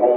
It's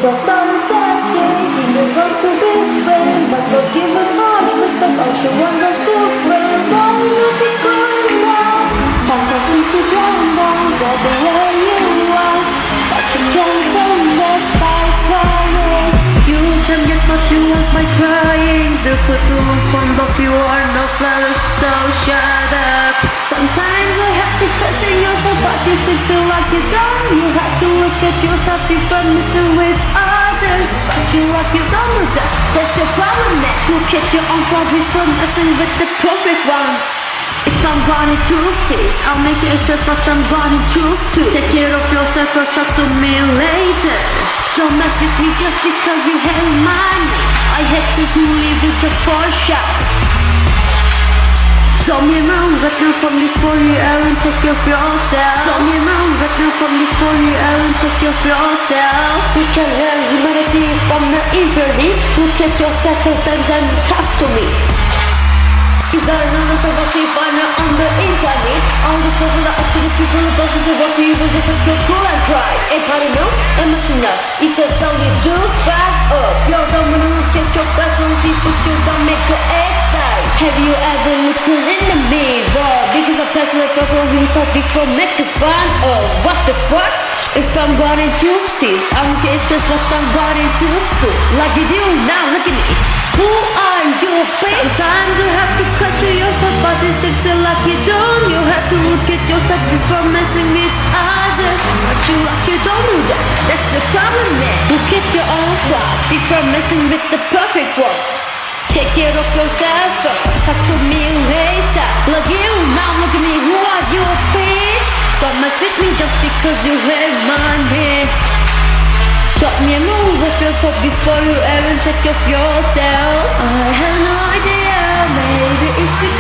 all started that day, we just want to be friends, but was given much with the bunch of wonders to friend. Why is it going down? Sometimes things are going down, go the way you want, but you can't say that by crying. You can get what you want by crying. The people in front of you are not flowers, so shut up. Sometimes I have to question yourself, but it seems so like you don't. You have to look at yourself before messing with others, but you like you don't do that. That's the problem, man. Look at your own pride before messing with the perfect ones. If I'm running truth this, I'll make you express what I'm running truth to. Take care of yourself first, talk to me later. Don't mess with me just because you have money. I had to leave it just for a shot. Tell me around right now from before you ever take care of yourself. Tell me around right now from before you ever take care of yourself. We can learn humanity from the internet. Look at yourself first and then talk to me. Is there another what you find on the internet? All the clothes that actually people the bosses of what you will just have to cool and cry. Everybody know, emotional. It does all you do, back up. You're the one who check your personality, but you don't make your excited. Have you ever looked in the mirror? Because a person that photo himself before making fun of what the fuck? If I'm running to this, I'm gonna express what I'm running to. Like you do now, look at me. Who are you, bitch? Sometimes you have to question yourself, but it's sexy like you don't. You have to look at yourself before messing with others, but you like you don't do that. That's the problem, man. Look at your own pride before messing with the perfect ones. Take care of yourself first, talk to me later. Look you now, look at me. Who are you, bitch? Don't mess with me just because you have money. Got me a move with your foot before you ever take care of yourself. I have no idea, maybe it's because